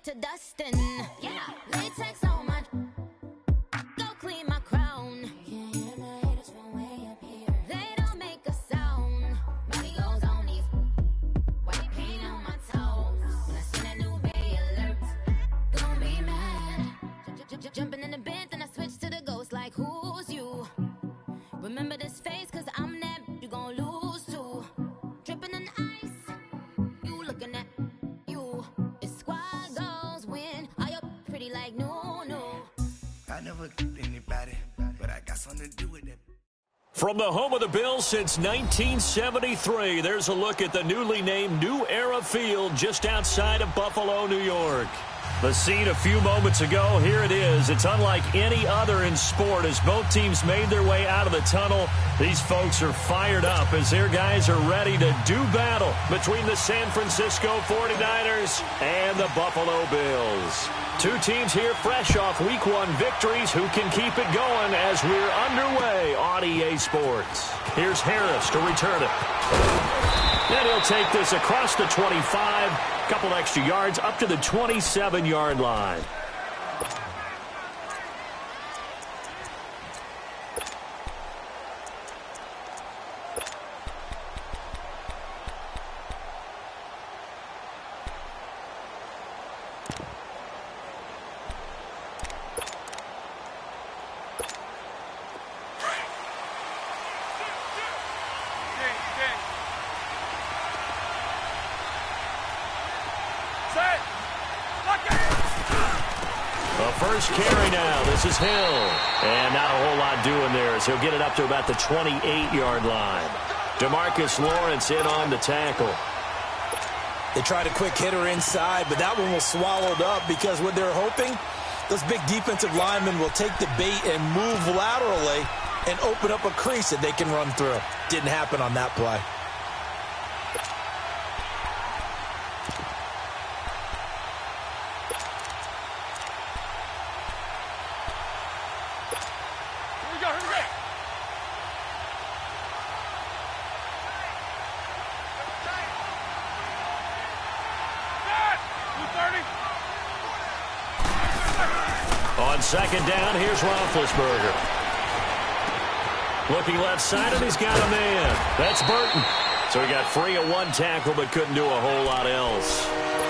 to dustin'. Yeah, latex on my. Go clean my crown. You can't hear my haters from way up here. They don't make a sound. Body goes on these. White paint on my toes. When I see that new bay alert, gonna be mad. Jumping in the bed, then I switch to the ghost like who's you? Remember this face, cause I'm that you gon' lose to. Dripping in ice, you looking at you. It's squad goals win. Are you pretty like no? I never anybody, but I got something to do with it. From the home of the Bills since 1973, there's a look at the newly named New Era Field just outside of Buffalo, New York. The scene a few moments ago, here it is. It's unlike any other in sport as both teams made their way out of the tunnel. These folks are fired up as their guys are ready to do battle between the San Francisco 49ers and the Buffalo Bills. Two teams here fresh off Week 1 victories who can keep it going as we're underway on EA Sports. Here's Harris to return it. And he'll take this across the 25, couple extra yards up to the 27-yard line. First carry now. This is Hill. And not a whole lot doing there as he'll get it up to about the 28-yard line. DeMarcus Lawrence in on the tackle. They tried a quick hitter inside, but that one was swallowed up because what they're hoping, those big defensive linemen will take the bait and move laterally and open up a crease that they can run through. Didn't happen on that play. On second down, here's Roethlisberger. Looking left side, and he's got a man. That's Burton. So he got free of one tackle, but couldn't do a whole lot else.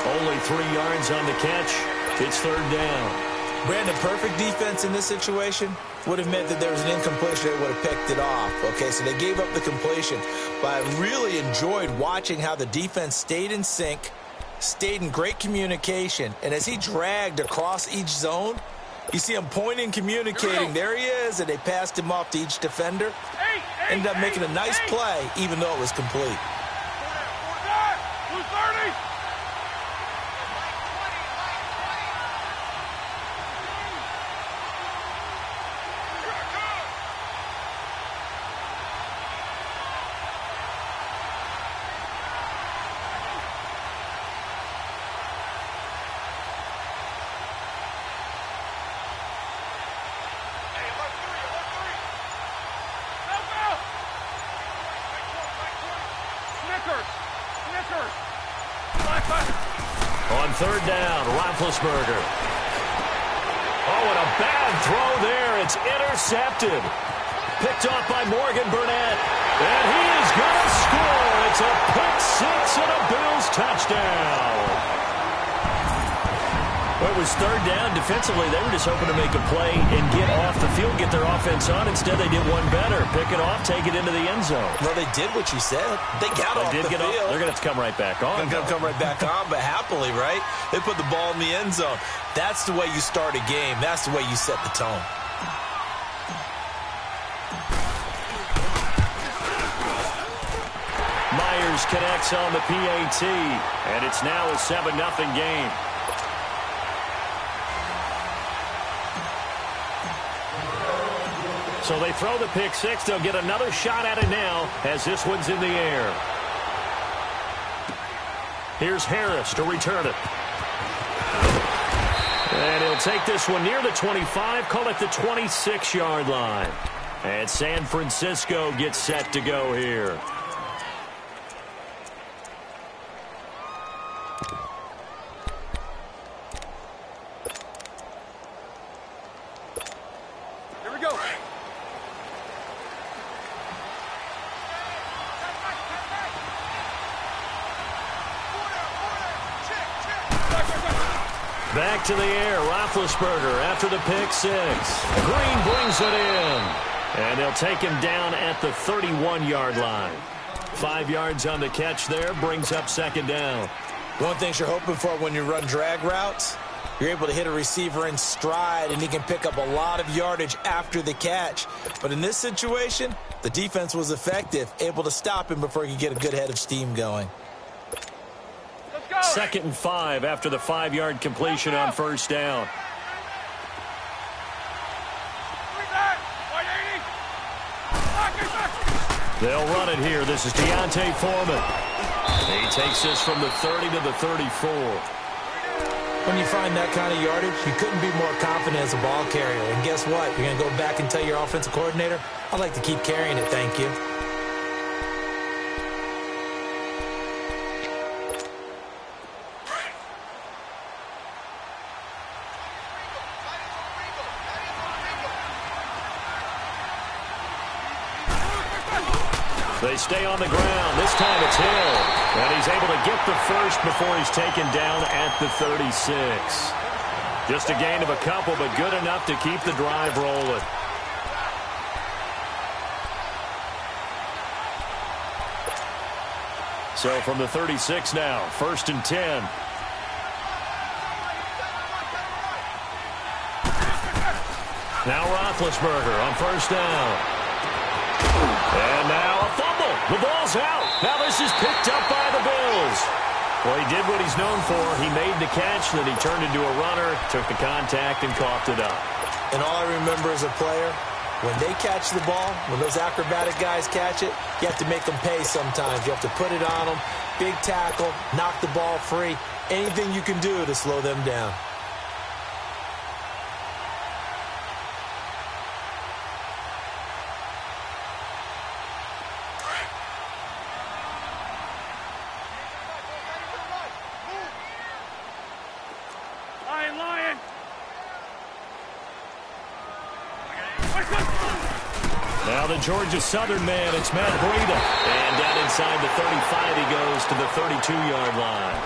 Only 3 yards on the catch. It's third down. Brandon, perfect defense in this situation would have meant that there was an incompletion that would have picked it off. Okay, so they gave up the completion. But I really enjoyed watching how the defense stayed in sync, stayed in great communication, and as he dragged across each zone, you see him pointing, communicating. There he is, and they passed him off to each defender. Ended up making a nice play, even though it was complete. On third down, Roethlisberger. Oh, and a bad throw there. It's intercepted. Picked off by Morgan Burnett. And he is going to score. It's a pick six and a Bills touchdown. Well, it was third down. Defensively, they were just hoping to make a play and get off the field, get their offense on. Instead, they did one better. Pick it off, take it into the end zone. Well, they did what you said. They got off the field. They're going to have to come right back on. They're going to come right back on, but happily, right? They put the ball in the end zone. That's the way you start a game. That's the way you set the tone. Myers connects on the PAT, and it's now a 7-0 game. So they throw the pick six. They'll get another shot at it now as this one's in the air. Here's Harris to return it. And he'll take this one near the 25, call it the 26-yard line. And San Francisco gets set to go here. Back to the air. Roethlisberger after the pick six. Green brings it in. And they'll take him down at the 31-yard line. 5 yards on the catch there. Brings up second down. One thing you're hoping for when you run drag routes, you're able to hit a receiver in stride, and he can pick up a lot of yardage after the catch. But in this situation, the defense was effective, able to stop him before he could get a good head of steam going. 2nd and 5 after the 5-yard completion on first down. They'll run it here. This is Deontay Foreman. He takes this from the 30 to the 34. When you find that kind of yardage, you couldn't be more confident as a ball carrier. And guess what? You're going to go back and tell your offensive coordinator, I'd like to keep carrying it, thank you. They stay on the ground. This time it's Hill. And he's able to get the first before he's taken down at the 36. Just a gain of a couple, but good enough to keep the drive rolling. So from the 36 now, 1st and 10. Now Roethlisberger on first down. And now a fumble. The ball's out. Now this is picked up by the Bills. Well, he did what he's known for. He made the catch, then he turned into a runner, took the contact, and coughed it up. And all I remember as a player, when they catch the ball, when those acrobatic guys catch it, you have to make them pay sometimes. You have to put it on them, big tackle, knock the ball free, anything you can do to slow them down. Now the Georgia Southern man, it's Matt Breida. And down inside the 35, he goes to the 32-yard line.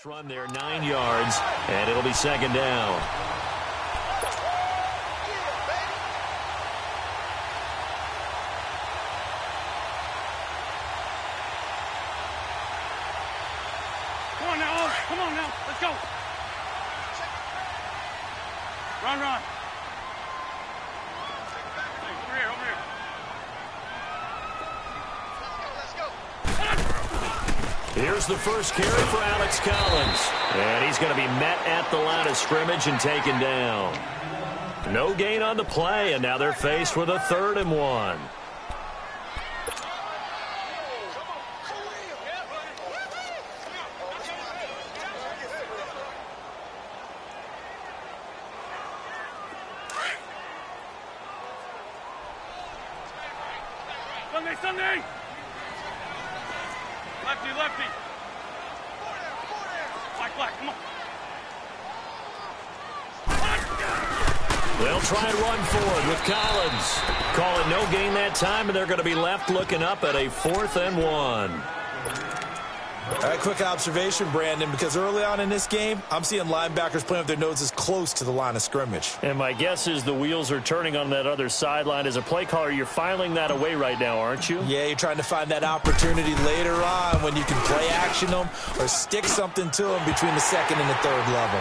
Run there, 9 yards, and it'll be second down. Come on now, come on now, let's go. Run. Hey, over here. Here's the first carry for Alex Collins. And he's going to be met at the line of scrimmage and taken down. No gain on the play, and now they're faced with a 3rd and 1. Sunday! Lefty. Black, come on. They'll try and run forward with Collins. Call it no gain that time, and they're going to be left looking up at a 4th and 1. All right, quick observation, Brandon, because early on in this game, I'm seeing linebackers playing with their noses close to the line of scrimmage. And my guess is the wheels are turning on that other sideline. As a play caller, you're filing that away right now, aren't you? Yeah, you're trying to find that opportunity later on when you can play action them or stick something to them between the 2nd and the 3rd level.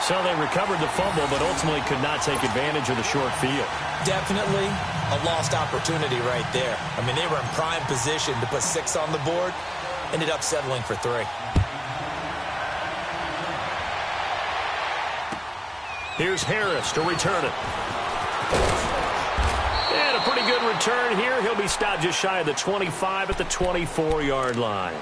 So they recovered the fumble, but ultimately could not take advantage of the short field. Definitely a lost opportunity right there. I mean, they were in prime position to put 6 on the board. Ended up settling for 3. Here's Harris to return it. And a pretty good return here. He'll be stopped just shy of the 25 at the 24-yard line.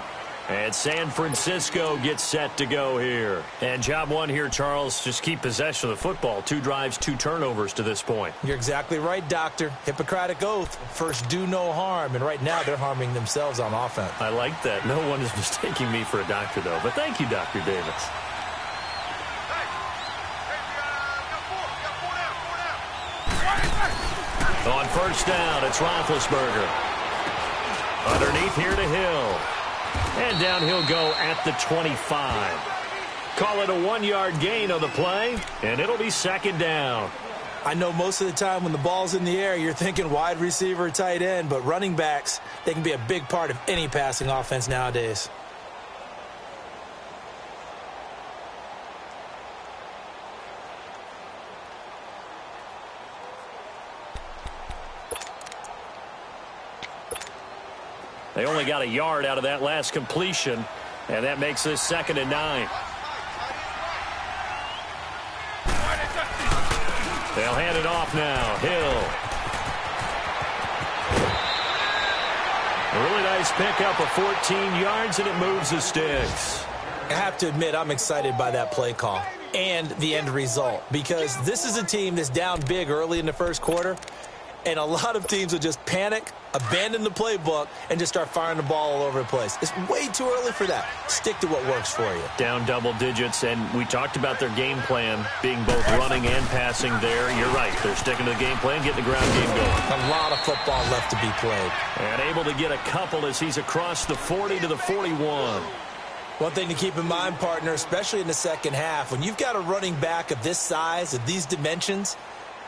And San Francisco gets set to go here. And job one here, Charles, just keep possession of the football. 2 drives, 2 turnovers to this point. You're exactly right, Doctor. Hippocratic oath. First, do no harm. And right now, they're harming themselves on offense. I like that. No one is mistaking me for a doctor, though. But thank you, Dr. Davis. On first down, it's Roethlisberger. Underneath here to Hill. And down he'll go at the 25. Call it a 1-yard gain on the play, and it'll be second down. I know most of the time when the ball's in the air, you're thinking wide receiver, tight end, but running backs, they can be a big part of any passing offense nowadays. They only got a yard out of that last completion, and that makes this 2nd and 9. They'll hand it off now. Hill. A really nice pickup of 14 yards, and it moves the sticks. I have to admit, I'm excited by that play call and the end result, because this is a team that's down big early in the first quarter, and a lot of teams will just panic, abandon the playbook, and just start firing the ball all over the place. It's way too early for that. Stick to what works for you. Down double digits, and we talked about their game plan being both running and passing there. You're right. They're sticking to the game plan, getting the ground game going. A lot of football left to be played. And able to get a couple as he's across the 40 to the 41. One thing to keep in mind, partner, especially in the second half, when you've got a running back of this size, of these dimensions,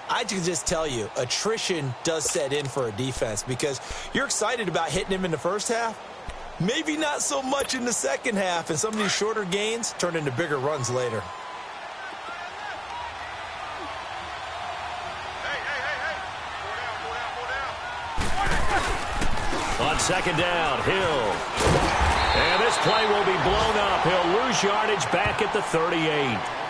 I can just tell you, attrition does set in for a defense, because you're excited about hitting him in the first half. Maybe not so much in the second half, and some of these shorter gains turn into bigger runs later. On second down, Hill. And this play will be blown up. He'll lose yardage back at the 38.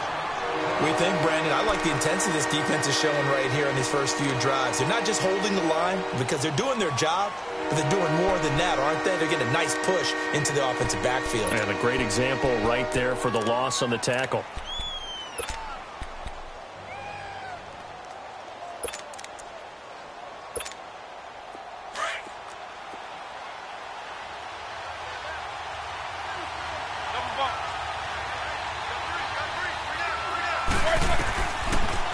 We think, Brandon, I like the intensity this defense is showing right here in these first few drives. They're not just holding the line because they're doing their job, but they're doing more than that, aren't they? They're getting a nice push into the offensive backfield. And a great example right there for the loss on the tackle.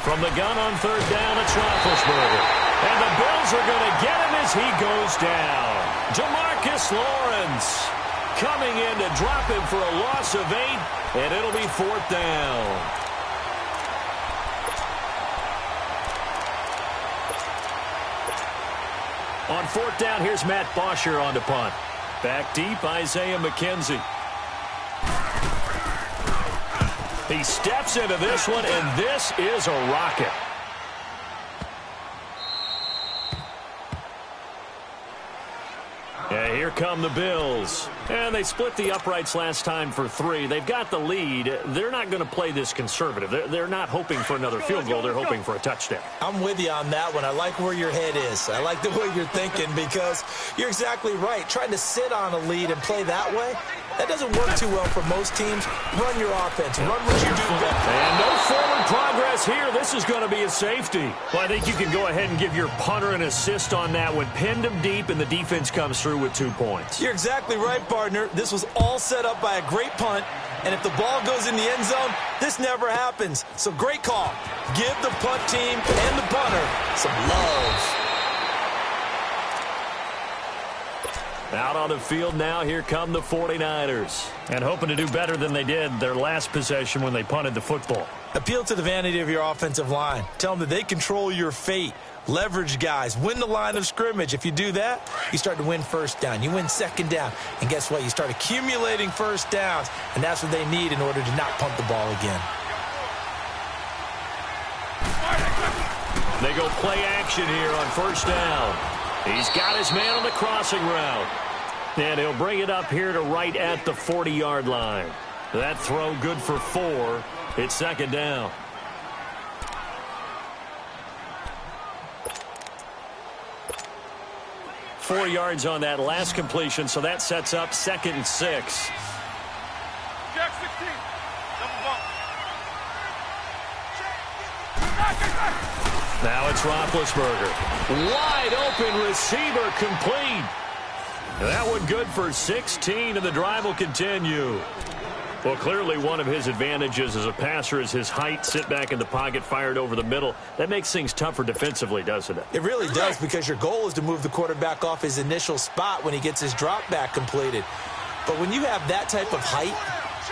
From the gun on third down, it's Roethlisberger. And the Bills are going to get him as he goes down. Demarcus Lawrence coming in to drop him for a loss of 8, and it'll be 4th down. On 4th down, here's Matt Bosher on to punt. Back deep, Isaiah McKenzie. He steps into this one, and this is a rocket. Yeah, here come the Bills. And they split the uprights last time for 3. They've got the lead. They're not going to play this conservative. They're not hoping for another field goal. They're hoping for a touchdown. I'm with you on that one. I like where your head is. I like the way you're thinking, because you're exactly right. Trying to sit on a lead and play that way, that doesn't work too well for most teams. Run your offense. Run what you do best. And no forward progress here. This is going to be a safety. Well, I think you can go ahead and give your punter an assist on that one. Pinned him deep, and the defense comes through with 2 points. You're exactly right, partner. This was all set up by a great punt, and if the ball goes in the end zone, this never happens. So great call. Give the punt team and the punter some love. Out on the field now, here come the 49ers. And hoping to do better than they did their last possession when they punted the football. Appeal to the vanity of your offensive line. Tell them that they control your fate. Leverage guys. Win the line of scrimmage. If you do that, you start to win first down. You win second down. And guess what? You start accumulating first downs. And that's what they need in order to not punt the ball again. They go play action here on first down. He's got his man on the crossing route. And he'll bring it up here to right at the 40-yard line. That throw good for 4. It's second down. 4 yards on that last completion, so that sets up 2nd and 6. Jack 16. Double bump. Now it's Roethlisberger. Wide open receiver complete. That one good for 16, and the drive will continue. Well, clearly one of his advantages as a passer is his height. Sit back in the pocket, fired over the middle. That makes things tougher defensively, doesn't it? It really does, because your goal is to move the quarterback off his initial spot when he gets his drop back completed. But when you have that type of height,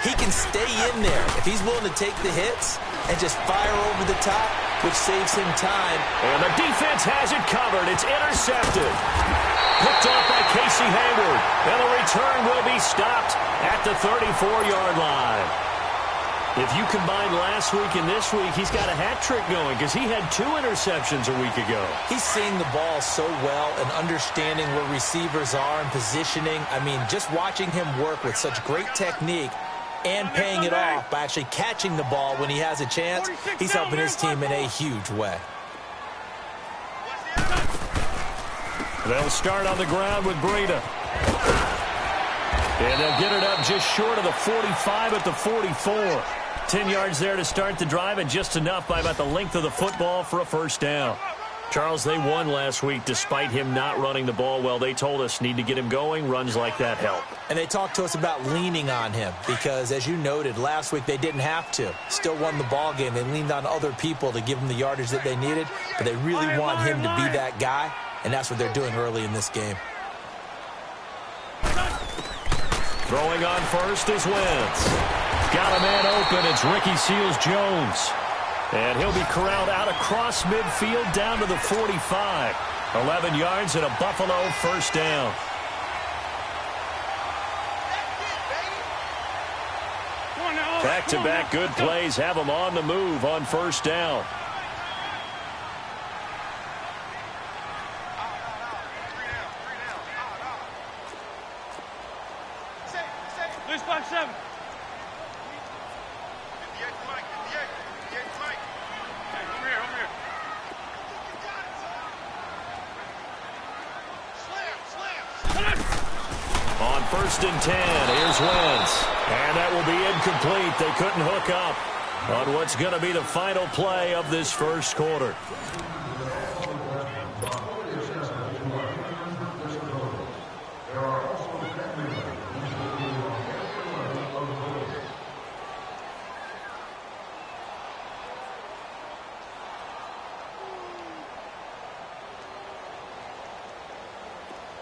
he can stay in there if he's willing to take the hits and just fire over the top, which saves him time. And the defense has it covered. It's intercepted. Picked off by Casey Hayward. And the return will be stopped at the 34-yard line. If you combine last week and this week, he's got a hat trick going because he had 2 interceptions a week ago. He's seeing the ball so well and understanding where receivers are and positioning. I mean, just watching him work with such great technique and paying it off by actually catching the ball when he has a chance, he's helping his team in a huge way. They'll start on the ground with Breida. And they'll get it up just short of the 45 at the 44. 10 yards there to start the drive, and just enough by about the length of the football for a first down. Charles, they won last week despite him not running the ball well. They told us need to get him going. Runs like that help. And they talked to us about leaning on him because, as you noted, last week they didn't have to. Still won the ball game. They leaned on other people to give them the yardage that they needed, but they really want him to be that guy, and that's what they're doing early in this game. Throwing on first is Wentz. Got a man open. It's Ricky Seals-Jones. And he'll be corralled out across midfield down to the 45. 11 yards and a Buffalo first down. Back-to-back good plays have them on the move on first down. Lose 5-7. On 1st and 10, here's Wentz. And that will be incomplete. They couldn't hook up on what's going to be the final play of this first quarter.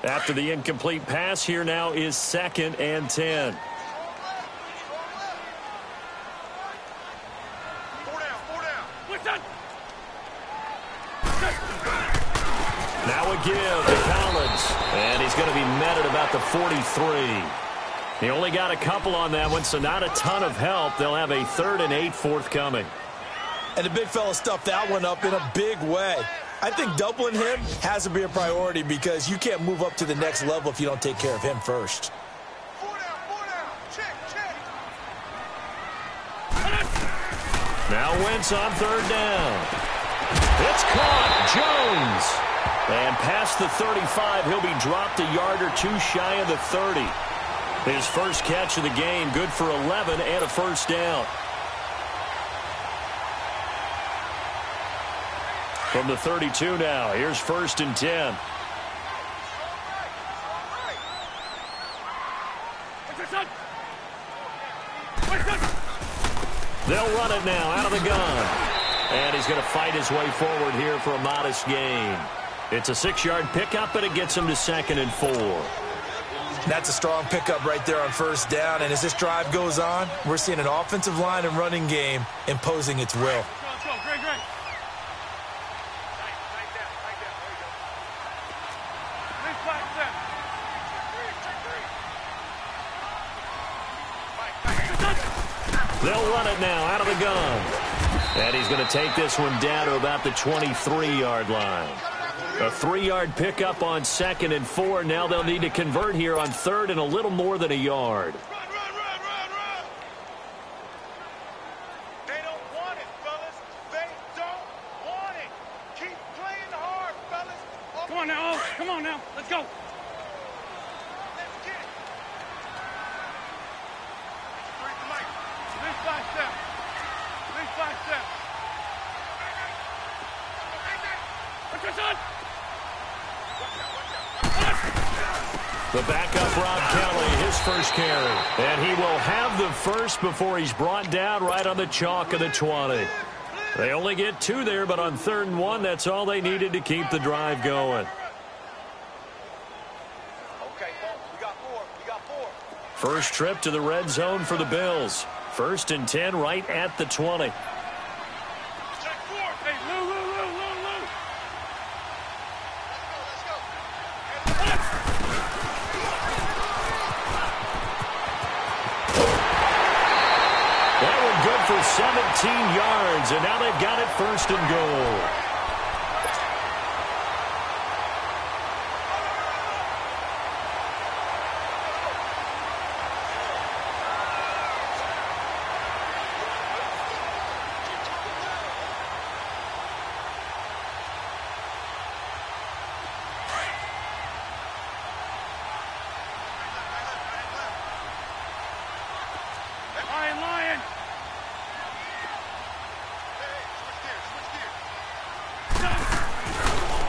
After the incomplete pass, here now is 2nd and 10. Now a give to Collins. And he's going to be met at about the 43. He only got a couple on that one, so not a ton of help. They'll have a 3rd and 8 forthcoming. And the big fella stuffed that one up in a big way. I think doubling him has to be a priority because you can't move up to the next level if you don't take care of him first. Now Wentz on 3rd down. It's caught. Jones. And past the 35, he'll be dropped a yard or 2 shy of the 30. His first catch of the game, good for 11 and a first down. From the 32 now, here's 1st and 10. They'll run it now out of the gun. And he's going to fight his way forward here for a modest gain. It's a 6-yard pickup, but it gets him to 2nd and 4. That's a strong pickup right there on first down. And as this drive goes on, we're seeing an offensive line and running game imposing its will. Let's go. Great. They'll run it now out of the gun. And he's going to take this one down to about the 23-yard line. A 3-yard pickup on 2nd and 4. Now they'll need to convert here on 3rd and a little more than a yard. Run. They don't want it, fellas. They don't want it. Keep playing hard, fellas. Come on now. Let's go. The backup Rob Kelly, his first carry. And he will have the first before he's brought down right on the chalk of the 20. They only get 2 there, but on 3rd and 1, that's all they needed to keep the drive going. First trip to the red zone for the Bills. 1st and 10 right at the 20. That one good for 17 yards, and now they've got it 1st and goal.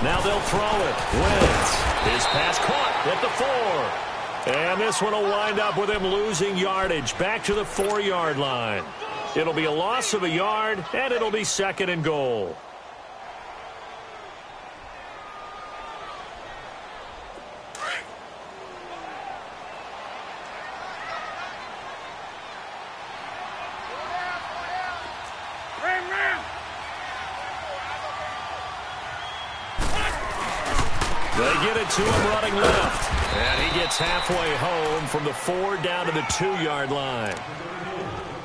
Now they'll throw it. Wentz. His pass caught at the 4. And this one will wind up with him losing yardage back to the 4-yard line. It'll be a loss of a yard, and it'll be 2nd and goal. They get it to him running left. And he gets halfway home from the 4 down to the 2-yard line.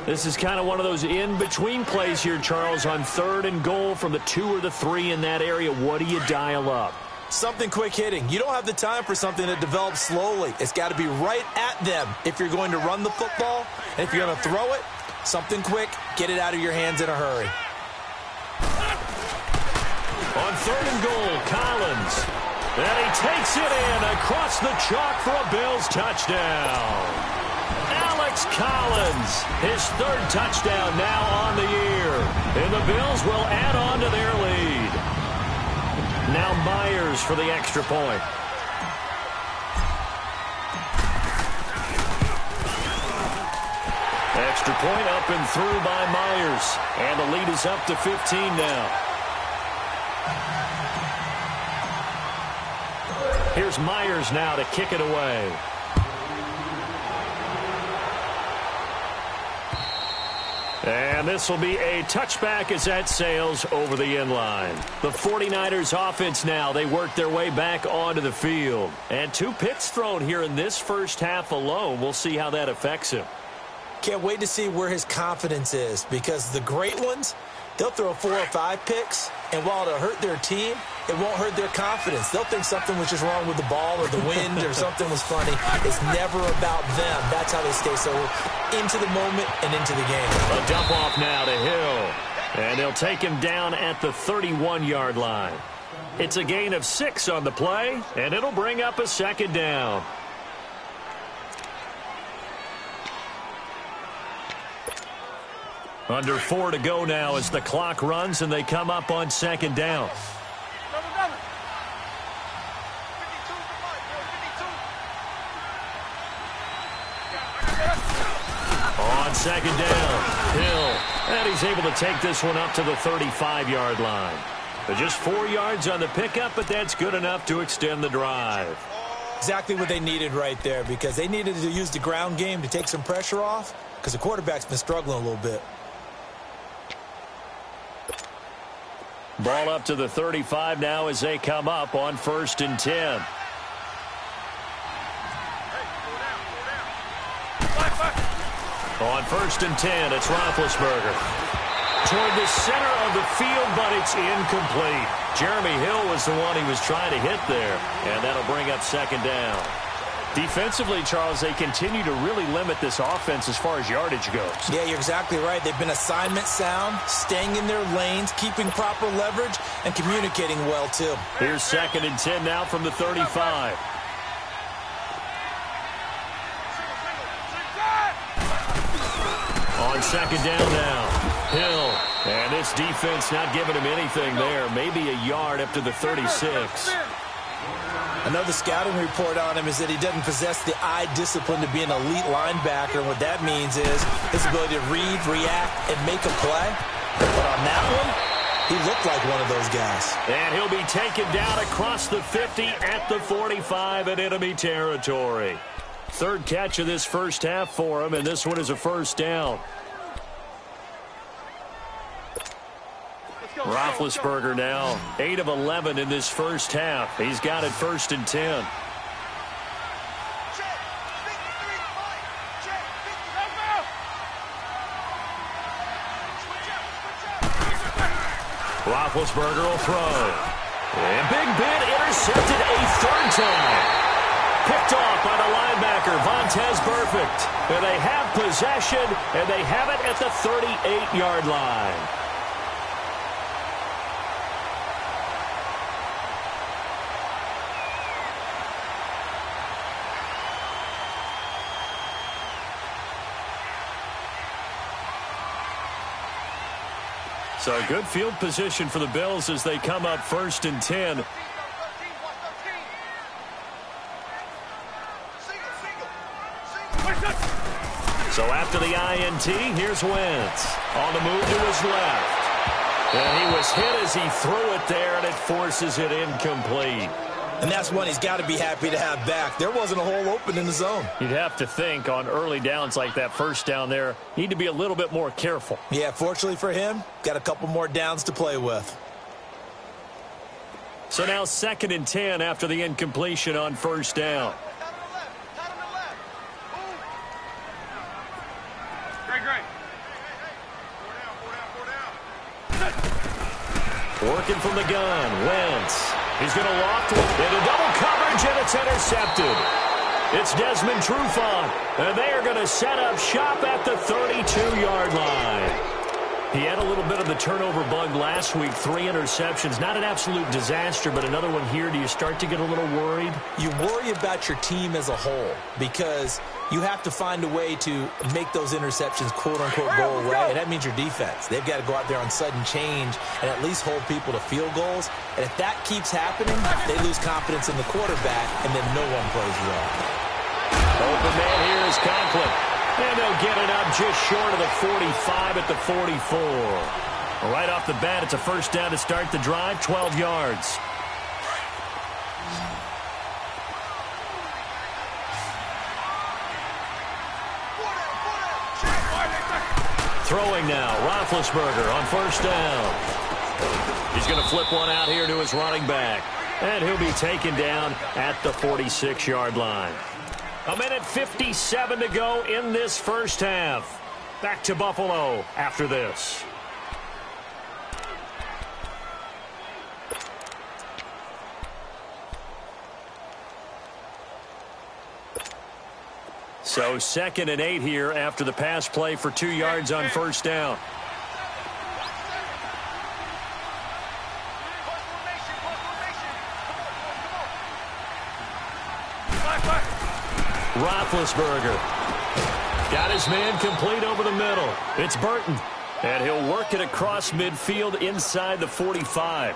This is kind of one of those in-between plays here, Charles, on 3rd and goal from the 2 or the 3 in that area. What do you dial up? Something quick hitting. You don't have the time for something that develops slowly. It's got to be right at them if you're going to run the football. And if you're going to throw it, something quick, get it out of your hands in a hurry. On 3rd and goal, Collins. And he takes it in across the chalk for a Bills touchdown. Alex Collins, his 3rd touchdown now on the year. And the Bills will add on to their lead. Now Myers for the extra point. Extra point up and through by Myers. And the lead is up to 15 now. Here's Myers now to kick it away. And this will be a touchback as that sails over the end line. The 49ers offense now, they work their way back onto the field. And 2 picks thrown here in this first half alone. We'll see how that affects him. Can't wait to see where his confidence is, because the great ones, they'll throw 4 or 5 picks, and while it'll hurt their team, it won't hurt their confidence. They'll think something was just wrong with the ball or the wind or something was funny. It's never about them. That's how they stay so into the moment and into the game. A dump off now to Hill. And they'll take him down at the 31-yard line. It's a gain of 6 on the play, and it'll bring up a 2nd down. Under 4 to go now as the clock runs and they come up on 2nd down. On 2nd down, Hill. And he's able to take this one up to the 35-yard line. Just 4 yards on the pickup, but that's good enough to extend the drive. Exactly what they needed right there, because they needed to use the ground game to take some pressure off, because the quarterback's been struggling a little bit. Ball up to the 35 now as they come up on 1st and 10. On 1st and 10, it's Roethlisberger. Toward the center of the field, but it's incomplete. Jeremy Hill was the one he was trying to hit there, and that'll bring up 2nd down. Defensively, Charles, they continue to really limit this offense as far as yardage goes. Yeah, you're exactly right. They've been assignment sound, staying in their lanes, keeping proper leverage, and communicating well, too. Here's 2nd and 10 now from the 35. On 2nd down now, Hill. And this defense not giving him anything there. Maybe a yard up to the 36. Another scouting report on him is that he doesn't possess the eye discipline to be an elite linebacker. And what that means is his ability to read, react, and make a play. But on that one, he looked like one of those guys. And he'll be taken down across the 50 at the 45 in enemy territory. Third catch of this first half for him, and this one is a first down. Roethlisberger now 8 of 11 in this first half. He's got it 1st and 10. Roethlisberger will throw. And Big Ben intercepted a 3rd time. Picked off by the linebacker, Vontaze Burfict. And they have possession, and they have it at the 38-yard line. So good field position for the Bills as they come up 1st and 10. So after the INT, here's Wentz. On the move to his left. And he was hit as he threw it there, and it forces it incomplete. And that's one he's got to be happy to have back. There wasn't a hole open in the zone. You'd have to think on early downs like that first down there, need to be a little bit more careful. Yeah, fortunately for him, got a couple more downs to play with. So now 2nd and 10 after the incompletion on 1st down. Working from the gun, Wentz. He's going to loft it into double coverage, and it's intercepted. It's Desmond Trufant, and they are going to set up shop at the 32-yard line. He had a little bit of the turnover bug last week, 3 interceptions. Not an absolute disaster, but another one here. Do you start to get a little worried? You worry about your team as a whole because you have to find a way to make those interceptions, quote-unquote, go away, and that means your defense. They've got to go out there on sudden change and at least hold people to field goals. And if that keeps happening, they lose confidence in the quarterback, and then no one plays well. Open man here is Conklin. And they'll get it up just short of the 45 at the 44. Right off the bat, it's a first down to start the drive, 12 yards. Throwing now, Roethlisberger on 1st down. He's going to flip one out here to his running back. And he'll be taken down at the 46-yard line. 1:57 to go in this first half. Back to Buffalo after this. So 2nd and 8 here after the pass play for 2 yards on 1st down. Roethlisberger got his man complete over the middle. It's Burton, and he'll work it across midfield inside the 45.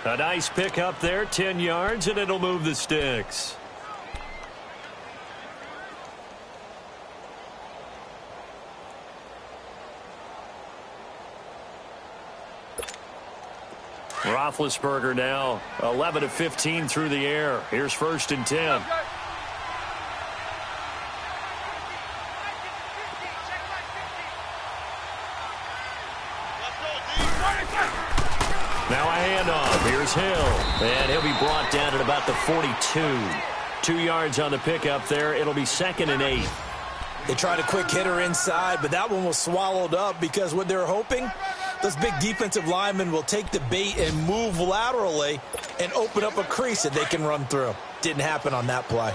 A nice pick up there, 10 yards, and it'll move the sticks. Roethlisberger now 11 of 15 through the air. Here's 1st and 10. Now a handoff. Here's Hill. And he'll be brought down at about the 42. 2 yards on the pickup there. It'll be 2nd and 8. They tried a quick hitter inside, but that one was swallowed up because what they're hoping, those big defensive linemen will take the bait and move laterally and open up a crease that they can run through. Didn't happen on that play.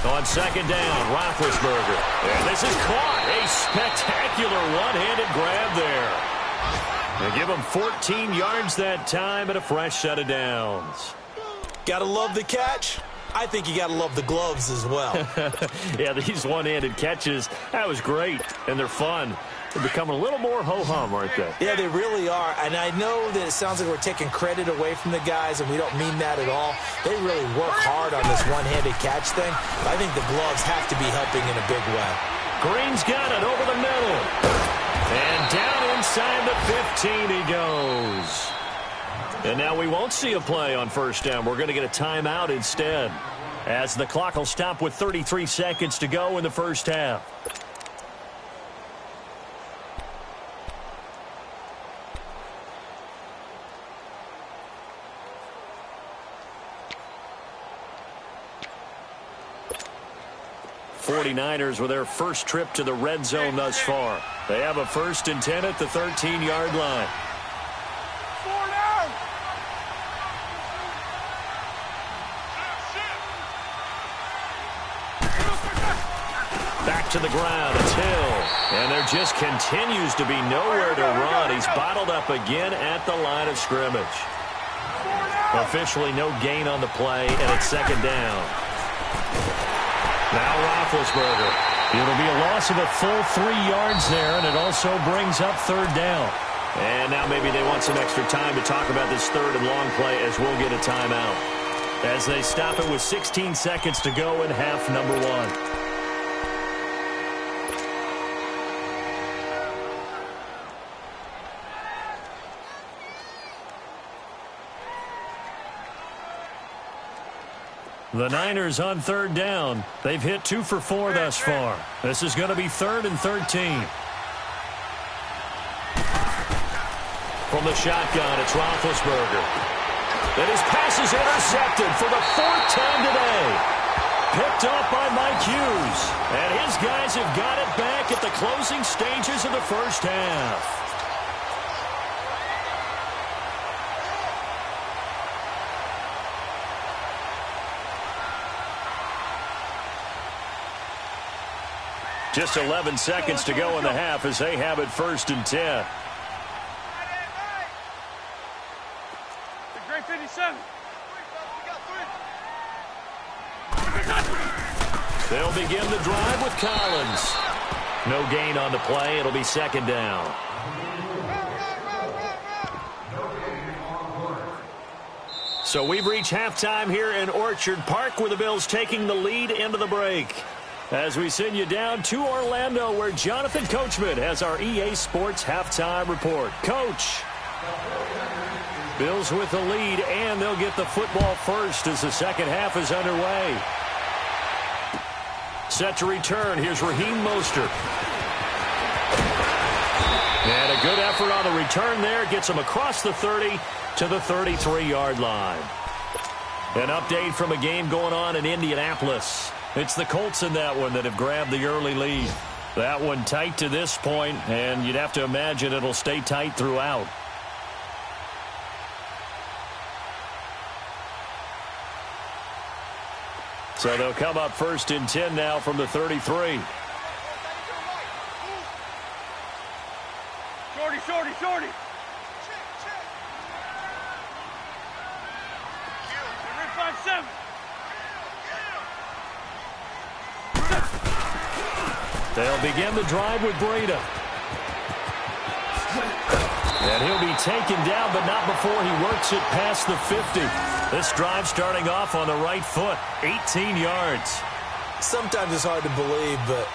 On 2nd down, Roethlisberger. And this is caught. A spectacular one-handed grab there. They give him 14 yards that time and a fresh set of downs. Gotta love the catch. I think you gotta love the gloves as well. Yeah, these one-handed catches, that was great, and they're fun. They're becoming a little more ho-hum, aren't they? Yeah, they really are. And I know that it sounds like we're taking credit away from the guys, and we don't mean that at all. They really work hard on this one-handed catch thing. I think the gloves have to be helping in a big way. Green's got it over the middle. And down inside the 15 he goes. And now we won't see a play on first down. We're going to get a timeout instead, as the clock will stop with 33 seconds to go in the first half. '49ers with their first trip to the red zone thus far. They have a 1st and 10 at the 13-yard line. Back to the ground. It's Hill. And there just continues to be nowhere to run. He's bottled up again at the line of scrimmage. Officially no gain on the play, and it's 2nd down. Now Roethlisberger. It'll be a loss of a full 3 yards there, and it also brings up 3rd down. And now maybe they want some extra time to talk about this 3rd and long play, as we'll get a timeout, as they stop it with 16 seconds to go in half number 1. The Niners on 3rd down. They've hit 2 for 4 thus far. This is going to be 3rd and 13. From the shotgun, it's Roethlisberger. And his pass is intercepted for the 4th time today. Picked off by Mike Hughes. And his guys have got it back at the closing stages of the first half. Just 11 seconds to go in the half as they have it 1st and 10. Great 57. They'll begin the drive with Collins. No gain on the play. It'll be 2nd down. So we've reached halftime here in Orchard Park, where the Bills taking the lead into the break. As we send you down to Orlando, where Jonathan Coachman has our EA Sports halftime report. Coach. Bills with the lead, and they'll get the football first as the second half is underway. Set to return. Here's Raheem Mostert. And a good effort on the return there. Gets him across the 30 to the 33-yard line. An update from a game going on in Indianapolis. It's the Colts in that one that have grabbed the early lead. That one tight to this point, and you'd have to imagine it'll stay tight throughout. So they'll come up 1st and 10 now from the 33. Shorty. 5-7. They'll begin the drive with Breida. And he'll be taken down, but not before he works it past the 50. This drive starting off on the right foot, 18 yards. Sometimes it's hard to believe, but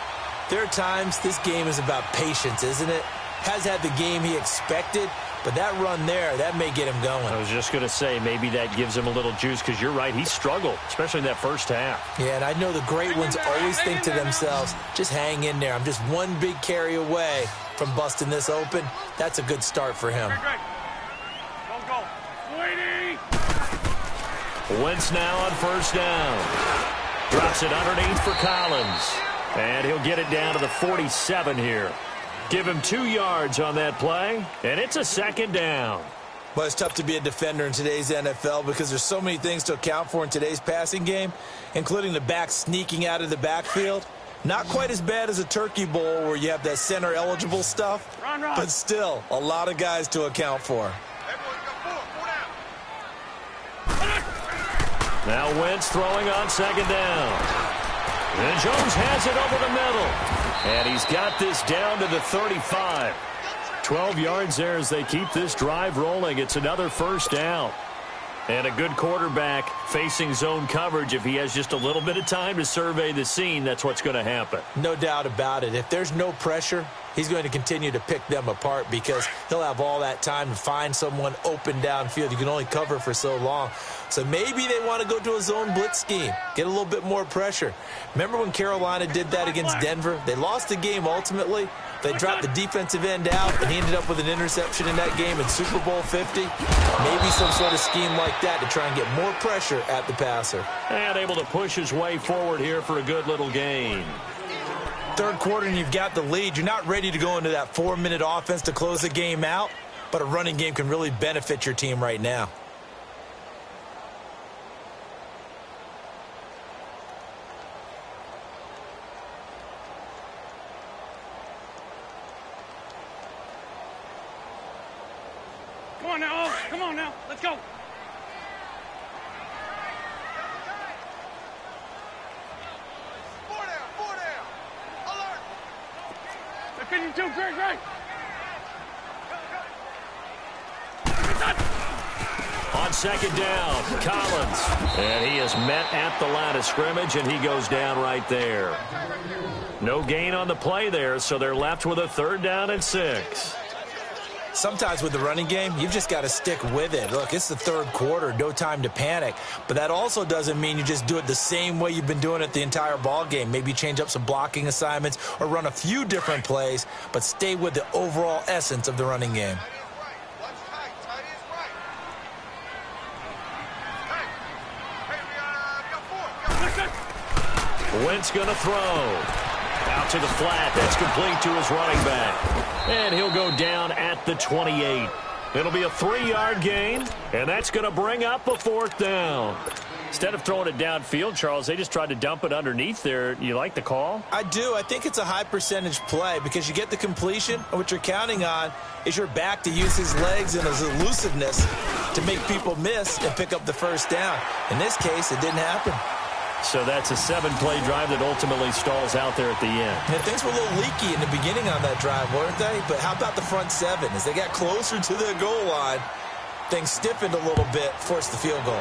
there are times this game is about patience, isn't it? Has had the game he expected, but that run there, that may get him going. I was just going to say, maybe that gives him a little juice, because you're right, he struggled, especially in that first half. Yeah, and I know the great ones always think to themselves, just hang in there. I'm just one big carry away from busting this open. That's a good start for him. Great. Go. Sweetie! Wentz now on 1st down. Drops it underneath for Collins. And he'll get it down to the 47 here. Give him 2 yards on that play, and it's a 2nd down. Well, it's tough to be a defender in today's NFL because there's so many things to account for in today's passing game, including the back sneaking out of the backfield. Not quite as bad as a turkey bowl where you have that center-eligible stuff, but still a lot of guys to account for. Now Wentz throwing on 2nd down. And Jones has it over the middle. And he's got this down to the 35. 12 yards there as they keep this drive rolling. It's another first down. And a good quarterback facing zone coverage. If he has just a little bit of time to survey the scene, that's what's going to happen. No doubt about it. If there's no pressure, he's going to continue to pick them apart because he'll have all that time to find someone open downfield. You can only cover for so long. So maybe they want to go to a zone blitz scheme, get a little bit more pressure. Remember when Carolina did that against Denver? They lost the game ultimately. They dropped the defensive end out, and he ended up with an interception in that game in Super Bowl 50. Maybe some sort of scheme like that to try and get more pressure at the passer. And able to push his way forward here for a good little gain. Third quarter and you've got the lead. You're not ready to go into that 4-minute offense to close the game out, but a running game can really benefit your team right now. Come on now. Let's go. Four down. Alert. They're feeding two. Great. On second down, Collins. And he is met at the line of scrimmage, and he goes down right there. No gain on the play there, so they're left with a 3rd down and 6. Sometimes with the running game, you've just got to stick with it. Look, it's the third quarter, no time to panic. But that also doesn't mean you just do it the same way you've been doing it the entire ball game. Maybe change up some blocking assignments or run a few different plays, but stay with the overall essence of the running game. Wentz going to throw. Out to the flat. That's complete to his running back. And he'll go down at the 28. It'll be a 3-yard gain, and that's going to bring up a 4th down. Instead of throwing it downfield, Charles, they just tried to dump it underneath there. You like the call? I do. I think it's a high percentage play because you get the completion, and what you're counting on is your back to use his legs and his elusiveness to make people miss and pick up the first down. In this case, it didn't happen. So that's a 7-play drive that ultimately stalls out there at the end. And things were a little leaky in the beginning on that drive, weren't they? But how about the front 7? As they got closer to their goal line, things stiffened a little bit, forced the field goal.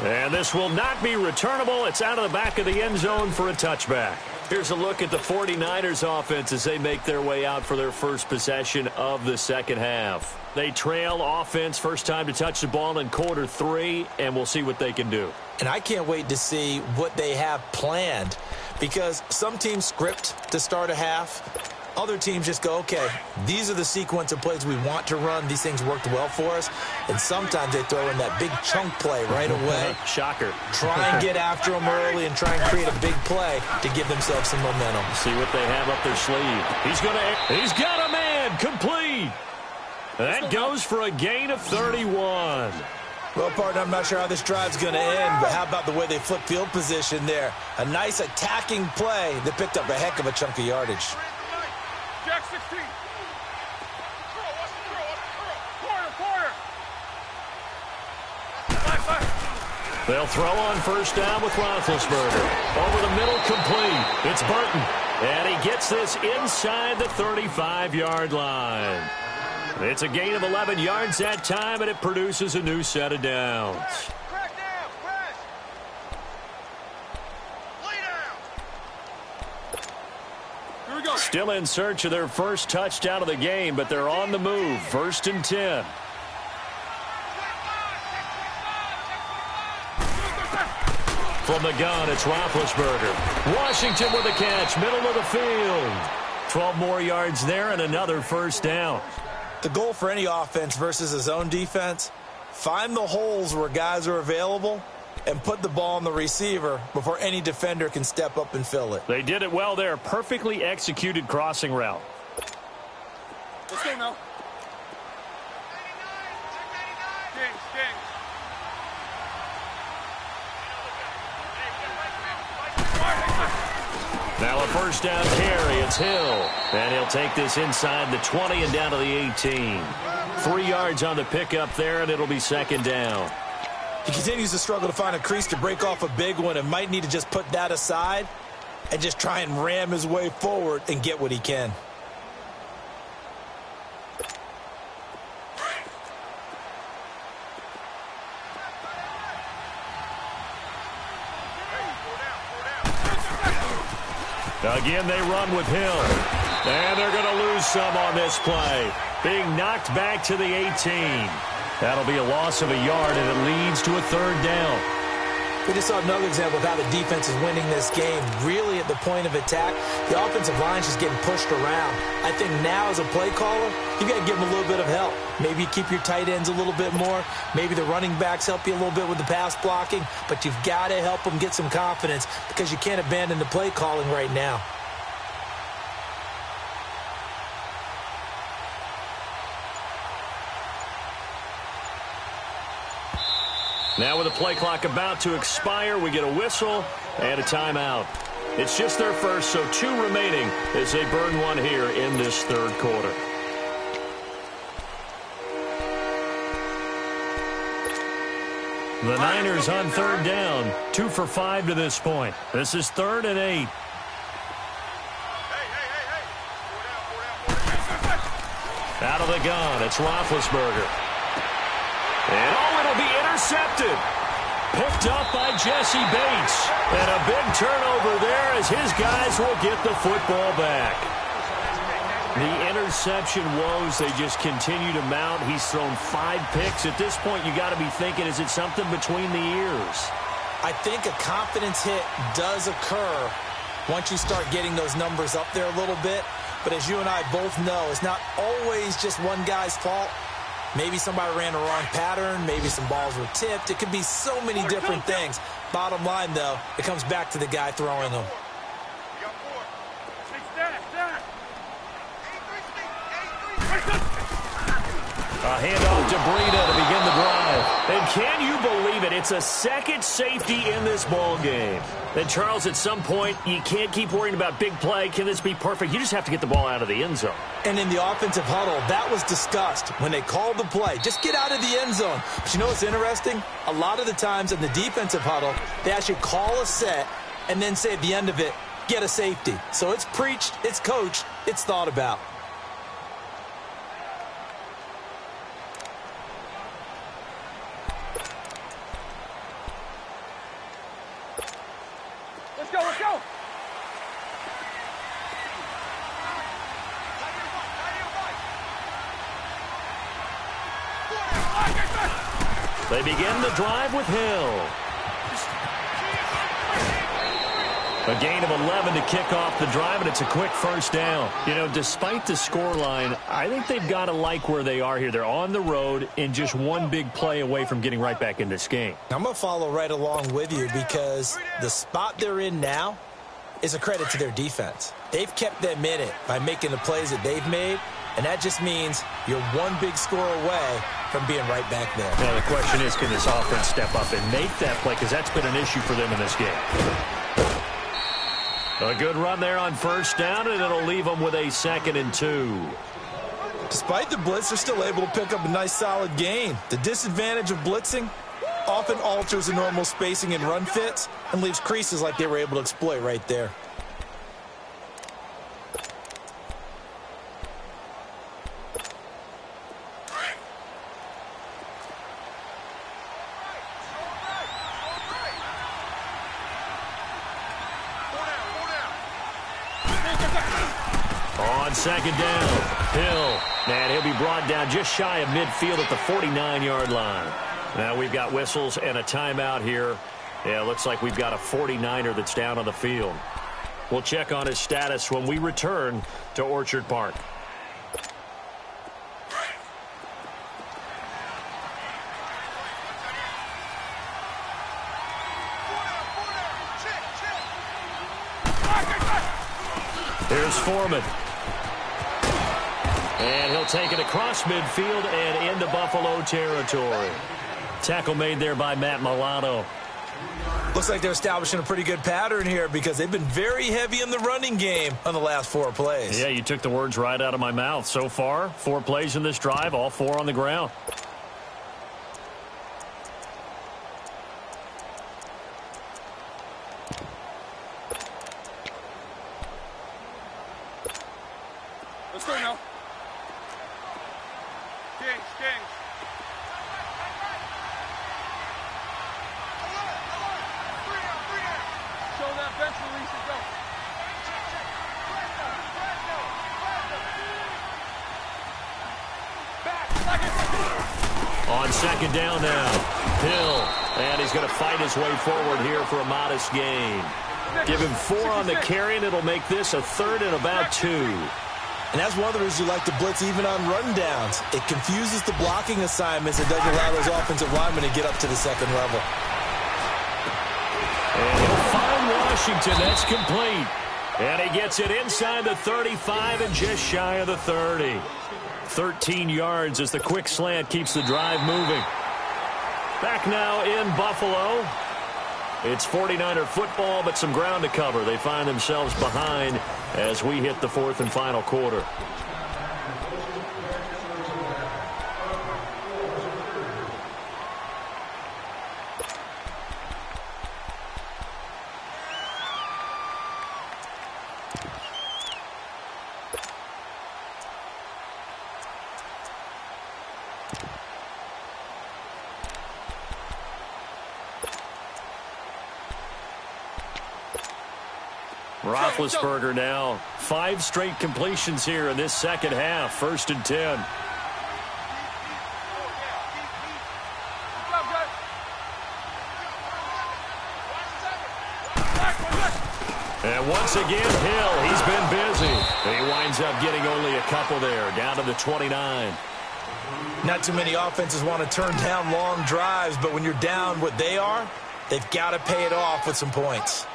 And this will not be returnable. It's out of the back of the end zone for a touchback. Here's a look at the 49ers offense as they make their way out for their first possession of the second half. They trail offense first time to touch the ball in quarter 3, and we'll see what they can do. And I can't wait to see what they have planned because some teams script to start a half. Other teams just go, okay, these are the sequence of plays we want to run. These things worked well for us. And sometimes they throw in that big chunk play right away. Shocker. Try and get after them early and try and create a big play to give themselves some momentum. See what they have up their sleeve. He's got a man complete. That goes for a gain of 31. Well, partner, I'm not sure how this drive's going to end, but how about the way they flip field position there? A nice attacking play that picked up a heck of a chunk of yardage. Jack 16. They'll throw on first down with Roethlisberger. Over the middle, complete. It's Burton. And he gets this inside the 35-yard line. It's a gain of 11 yards that time, and it produces a new set of downs. Still in search of their first touchdown of the game, but they're on the move. 1st and 10. From the gun, it's Roethlisberger. Washington with a catch, middle of the field. 12 more yards there and another first down. The goal for any offense versus a zone defense, find the holes where guys are available and put the ball on the receiver before any defender can step up and fill it. They did it well there. Perfectly executed crossing route. Let's go now. Now a first down carry. It's Hill. And he'll take this inside the 20 and down to the 18. 3 yards on the pickup there, and it'll be second down. He continues to struggle to find a crease to break off a big one and might need to just put that aside and just try and ram his way forward and get what he can. Again, they run with Hill. And they're going to lose some on this play. Being knocked back to the 18. That'll be a loss of a yard, and it leads to a third down. We just saw another example of how the defense is winning this game. Really at the point of attack, the offensive line's just getting pushed around. I think now as a play caller, you got to give them a little bit of help. Maybe keep your tight ends a little bit more. Maybe the running backs help you a little bit with the pass blocking. But you've got to help them get some confidence because you can't abandon the play calling right now. Now with the play clock about to expire, we get a whistle and a timeout. It's just their first, so 2 remaining as they burn one here in this third quarter. The Niners on third down, 2 for 5 to this point. This is 3rd and 8. Out of the gun, it's Roethlisberger. And it'll be intercepted. Picked up by Jesse Bates. And a big turnover there as his guys will get the football back. The interception woes, they just continue to mount. He's thrown 5 picks. At this point, you got to be thinking, is it something between the ears? I think a confidence hit does occur once you start getting those numbers up there a little bit. But as you and I both know, it's not always just one guy's fault. Maybe somebody ran the wrong pattern. Maybe some balls were tipped. It could be so many different things. Bottom line, though, it comes back to the guy throwing them. A handoff to Breida to begin the drive. And can you believe it? It's a second safety in this ball game. And, Charles, at some point, you can't keep worrying about big play. Can this be perfect? You just have to get the ball out of the end zone. And in the offensive huddle, that was discussed when they called the play. Just get out of the end zone. But you know what's interesting? A lot of the times in the defensive huddle, they actually call a set and then say at the end of it, get a safety. So it's preached, it's coached, it's thought about. Let's go. They begin the drive with Hill. A gain of 11 to kick off the drive, and it's a quick first down. You know, despite the scoreline, I think they've got to like where they are here. They're on the road and just one big play away from getting right back in this game. I'm going to follow right along with you because the spot they're in now is a credit to their defense. They've kept them in it by making the plays that they've made, and that just means you're one big score away from being right back there. Now, the question is, can this offense step up and make that play? Because that's been an issue for them in this game. A good run there on first down, and it'll leave them with a 2nd and 2. Despite the blitz, they're still able to pick up a nice, solid gain. The disadvantage of blitzing often alters the normal spacing and run fits and leaves creases like they were able to exploit right there. On second down, Hill. And he'll be brought down just shy of midfield at the 49-yard line. Now we've got whistles and a timeout here. Yeah, it looks like we've got a 49er that's down on the field. We'll check on his status when we return to Orchard Park. Here's Foreman. And he'll take it across midfield and into Buffalo territory. Tackle made there by Matt Milano. Looks like they're establishing a pretty good pattern here because they've been very heavy in the running game on the last 4 plays. Yeah, you took the words right out of my mouth. So far, 4 plays in this drive, all 4 on the ground. Kings. Show that bench release and go. On second down now, Hill, and he's going to fight his way forward here for a modest gain. Give him 4 on the carry, and it'll make this a third and about 2. And that's one of the reasons you like to blitz even on rundowns. It confuses the blocking assignments. It doesn't allow those offensive linemen to get up to the second level. And he'll find Washington. That's complete. And he gets it inside the 35 and just shy of the 30. 13 yards as the quick slant keeps the drive moving. Back now in Buffalo. It's 49er football, but some ground to cover. They find themselves behind as we hit the 4th and final quarter. Roethlisberger now. 5 straight completions here in this second half. 1st and 10. And once again, Hill, he's been busy. He winds up getting only a couple there, down to the 29. Not too many offenses want to turn down long drives, but when you're down what they are, they've got to pay it off with some points.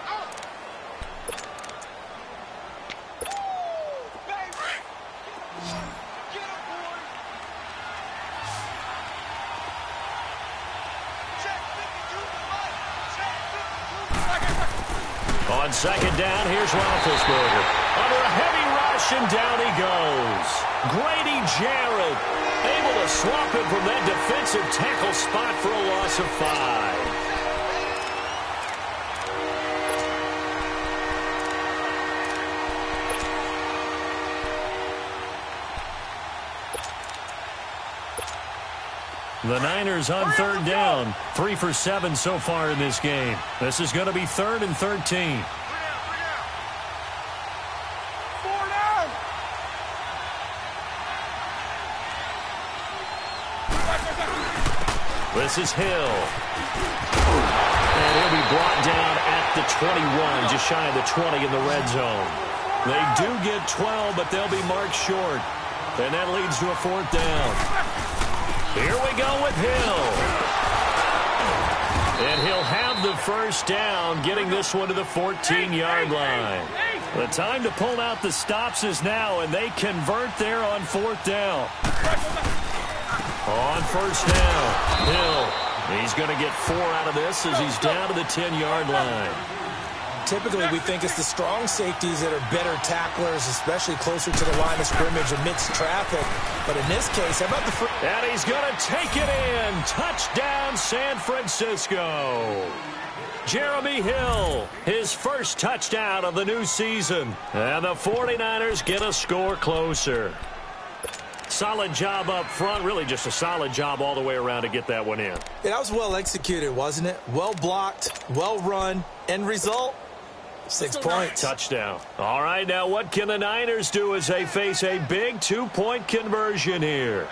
On second down, here's Roethlisberger. Under a heavy rush, and down he goes. Grady Jarrett able to swap him from that defensive tackle spot for a loss of 5. The Niners on 3rd down. 3 for 7 so far in this game. This is going to be 3rd and 13. This is Hill. And he'll be brought down at the 21, just shy of the 20 in the red zone. They do get 12, but they'll be marked short. And that leads to a 4th down. Here we go with Hill. And he'll have the first down, getting this one to the 14-yard line. The time to pull out the stops is now, and they convert there on 4th down. On 1st down, Hill. He's going to get 4 out of this as he's down to the 10-yard line. Typically, we think it's the strong safeties that are better tacklers, especially closer to the line of scrimmage amidst traffic. But in this case, how about the free? And he's going to take it in. Touchdown, San Francisco. Jeremy Hill, his first touchdown of the new season. And the 49ers get a score closer. Solid job up front, really just a solid job all the way around to get that one in. Yeah, that was well executed, wasn't it? Well blocked, well run. End result, 6 points. Touchdown. All right, now what can the Niners do as they face a big 2-point conversion here?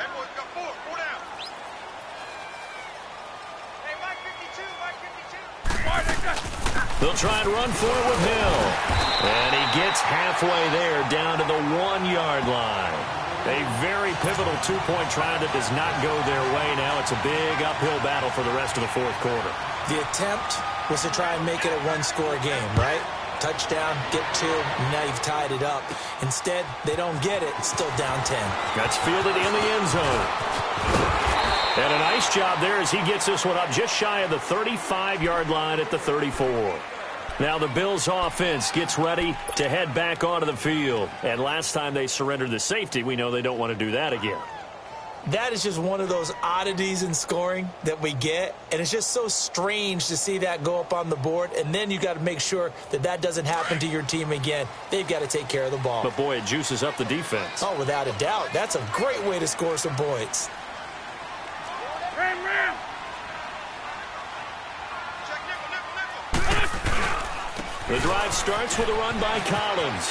They'll try and run for it with Hill. And he gets halfway there, down to the 1-yard line. A very pivotal 2-point try that does not go their way. Now it's a big uphill battle for the rest of the 4th quarter. The attempt was to try and make it a 1-score game, right? Touchdown, get 2, now you've tied it up. Instead, they don't get it. It's still down 10. That's fielded in the end zone. And a nice job there as he gets this one up just shy of the 35-yard line at the 34. Now the Bills offense gets ready to head back onto the field. And last time they surrendered the safety, we know they don't want to do that again. That is just one of those oddities in scoring that we get. And it's just so strange to see that go up on the board. And then you got to make sure that that doesn't happen to your team again. They've got to take care of the ball. But, boy, it juices up the defense. Oh, without a doubt. That's a great way to score some points. The drive starts with a run by Collins.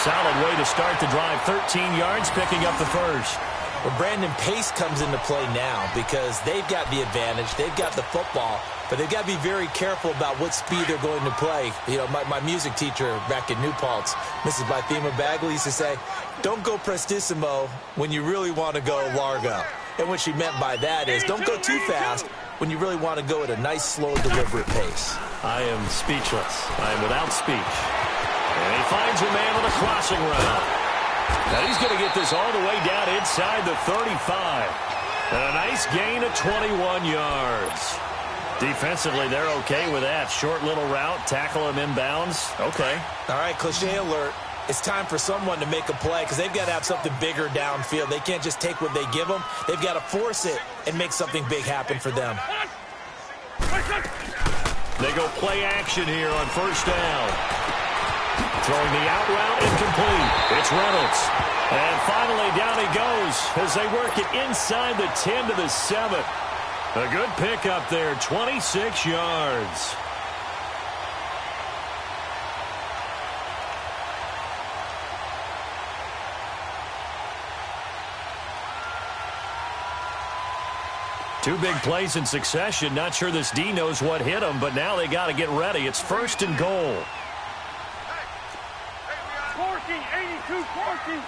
Solid way to start the drive. 13 yards, picking up the first. Well, Brandon, pace comes into play now because they've got the advantage. They've got the football, but they've got to be very careful about what speed they're going to play. You know, my music teacher back in New Paltz, Mrs. Bythema Bagley, used to say, don't go prestissimo when you really want to go largo. And what she meant by that is don't go too fast when you really want to go at a nice, slow, deliberate pace. I am speechless. I am without speech. And he finds a man with a crossing route. Now he's going to get this all the way down inside the 35. And a nice gain of 21 yards. Defensively, they're okay with that. Short little route, tackle him inbounds. Okay. All right, cliche alert. It's time for someone to make a play because they've got to have something bigger downfield. They can't just take what they give them. They've got to force it and make something big happen for them. They go play action here on first down. Throwing the out route incomplete. It's Reynolds. And finally down he goes as they work it inside the 10 to the 7. A good pickup there, 26 yards. Two big plays in succession. Not sure this D knows what hit him, but now they got to get ready. It's first and goal. Corky, 82 Corky.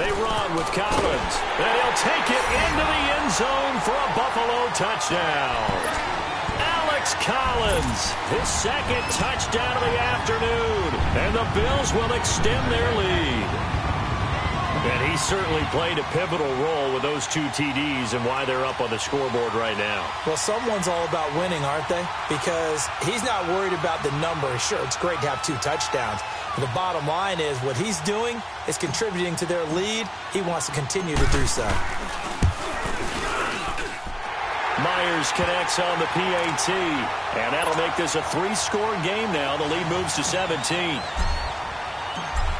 They run with Collins, and he'll take it into the end zone for a Buffalo touchdown. Alex Collins, his second touchdown of the afternoon, and the Bills will extend their lead. And he certainly played a pivotal role with those two TDs and why they're up on the scoreboard right now. Well, someone's all about winning, aren't they? Because he's not worried about the number. Sure, it's great to have 2 touchdowns. But the bottom line is what he's doing is contributing to their lead. He wants to continue to do so. Myers connects on the PAT, and that'll make this a 3-score game now. The lead moves to 17.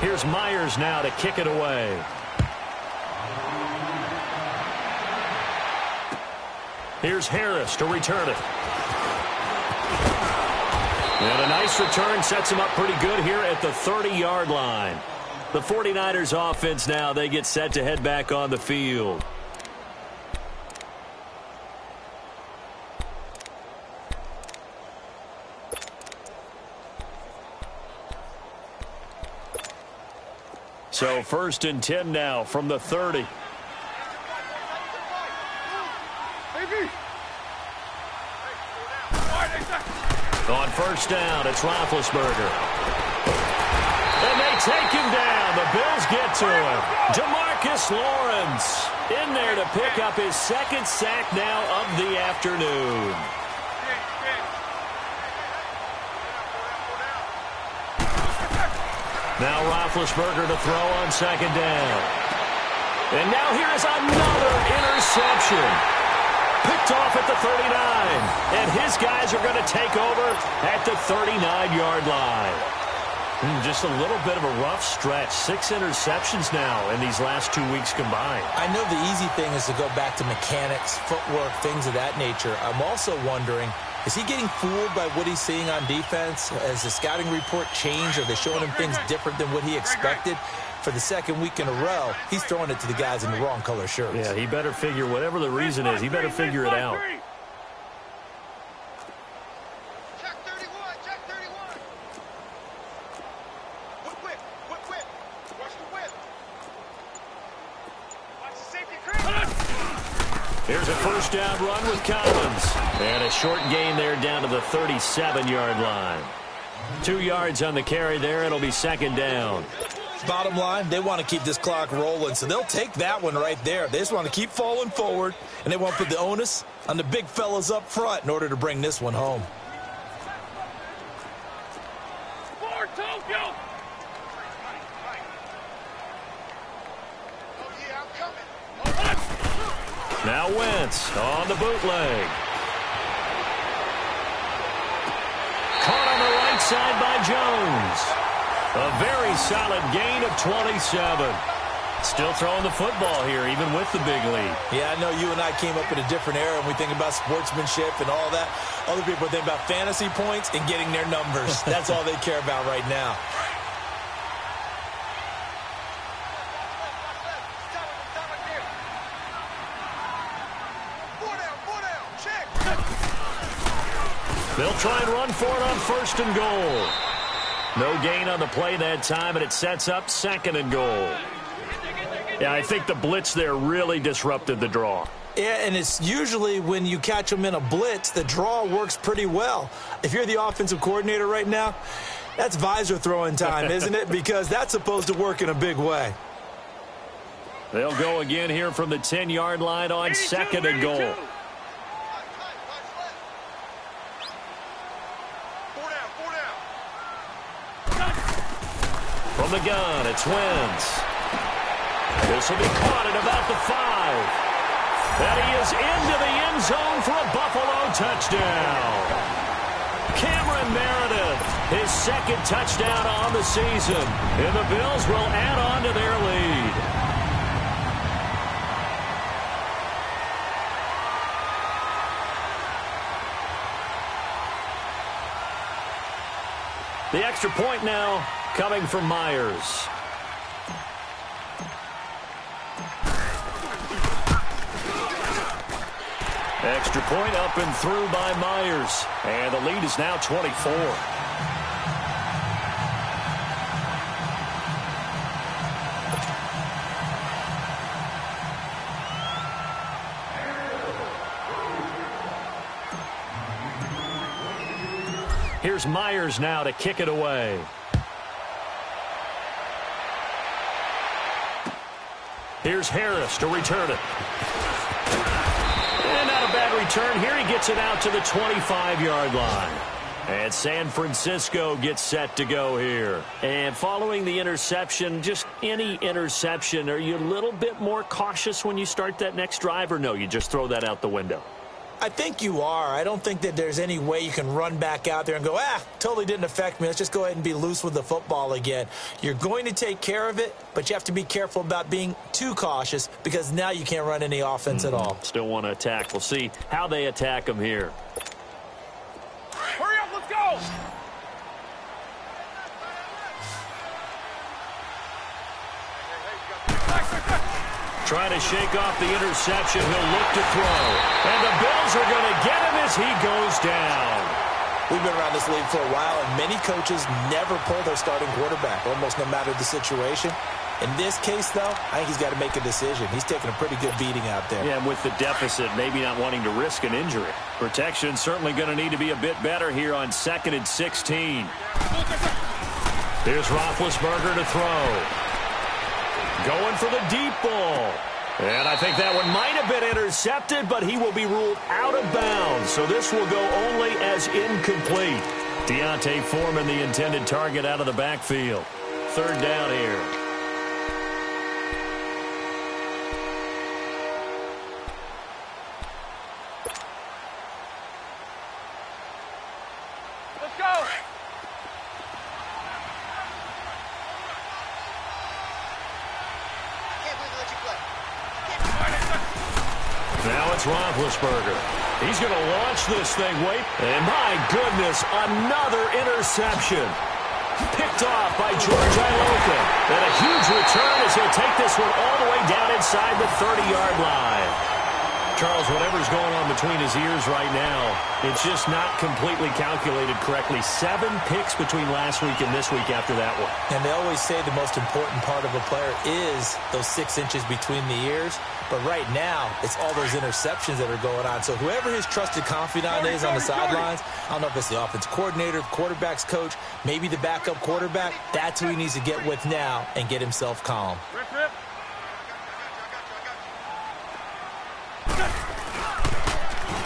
Here's Myers now to kick it away. Here's Harris to return it. And a nice return sets him up pretty good here at the 30-yard line. The 49ers offense now, they get set to head back on the field. So first and 10 now from the 30. On first down, it's Roethlisberger. And they take him down. The Bills get to him. DeMarcus Lawrence in there to pick up his second sack now of the afternoon. Now Roethlisberger to throw on second down. And now here is another interception. Picked off at the 39. And his guys are going to take over at the 39-yard line. Just a little bit of a rough stretch. 6 interceptions now in these last 2 weeks combined. I know the easy thing is to go back to mechanics, footwork, things of that nature. I'm also wondering, is he getting fooled by what he's seeing on defense? Has the scouting report changed? Are they showing him things different than what he expected? For the second week in a row, he's throwing it to the guys in the wrong color shirts. Yeah, he better figure, whatever the reason is, he better figure it out. Check 31, check 31. Whip. Watch the whip. Watch the safety creep. Here's a first down run with Collins. And a short gain there down to the 37-yard line. 2 yards on the carry there. It'll be second down. Bottom line, they want to keep this clock rolling, so they'll take that one right there. They just want to keep falling forward, and they won't put the onus on the big fellas up front in order to bring this one home. For Tokyo. Oh, yeah, I'm coming. Now Wentz on the bootleg. Caught on the right side by Jones. A very solid gain of 27. Still throwing the football here, even with the big lead. Yeah, I know you and I came up in a different era and we think about sportsmanship and all that. Other people think about fantasy points and getting their numbers. That's all they care about right now. They'll try and run for it on 1st and goal. No gain on the play that time, and it sets up 2nd and goal. Yeah, I think the blitz there really disrupted the draw. Yeah, and it's usually when you catch them in a blitz, the draw works pretty well. If you're the offensive coordinator right now, that's visor throwing time, isn't it? Because that's supposed to work in a big way. They'll go again here from the 10-yard line on 2nd and goal. From the gun, it's Wentz. This will be caught at about the 5. And he is into the end zone for a Buffalo touchdown. Cameron Meredith, his 2nd touchdown on the season. And the Bills will add on to their lead. The extra point now coming from Myers. Extra point up and through by Myers. And the lead is now 24. Here's Myers now to kick it away. Here's Harris to return it. And not a bad return. Here he gets it out to the 25-yard line. And San Francisco gets set to go here. And following the interception, just any interception, are you a little bit more cautious when you start that next drive, or no, you just throw that out the window? I think you are. I don't think that there's any way you can run back out there and go, totally didn't affect me. Let's just go ahead and be loose with the football again. You're going to take care of it, but you have to be careful about being too cautious because now you can't run any offense at all. Still want to attack. We'll see how they attack them here. Hurry up, let's go! Trying to shake off the interception. He'll look to throw. And the Bills are going to get him as he goes down. We've been around this league for a while, and many coaches never pull their starting quarterback, almost no matter the situation. In this case, though, I think he's got to make a decision. He's taking a pretty good beating out there. Yeah, and with the deficit, maybe not wanting to risk an injury. Protection certainly going to need to be a bit better here on 2nd and 16. Here's Roethlisberger to throw. Going for the deep ball. And I think that one might have been intercepted, but he will be ruled out of bounds. So this will go only as incomplete. Deontay Foreman, the intended target, out of the backfield. 3rd down here. Let's go! Now it's Roethlisberger. He's going to launch this thing, and my goodness, another interception. Picked off by George Iloka. And a huge return as he'll take this one all the way down inside the 30-yard line. Charles, whatever's going on between his ears right now, it's just not completely calculated correctly. 7 picks between last week and this week after that one. And they always say the most important part of a player is those 6 inches between the ears. But right now, it's all those interceptions that are going on. So whoever his trusted confidant is on the sidelines, I don't know if it's the offense coordinator, the quarterback's coach, maybe the backup quarterback, that's who he needs to get with now and get himself calm. Rip.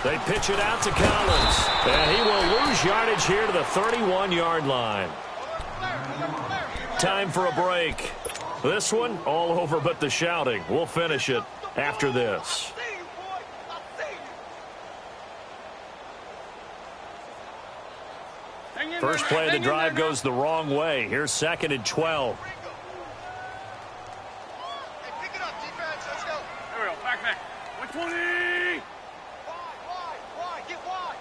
They pitch it out to Collins. And he will lose yardage here to the 31-yard line. Time for a break. This one, all over but the shouting. We'll finish it after this. First play of the drive goes the wrong way. Here's 2nd and 12. 20. Wide, get wide.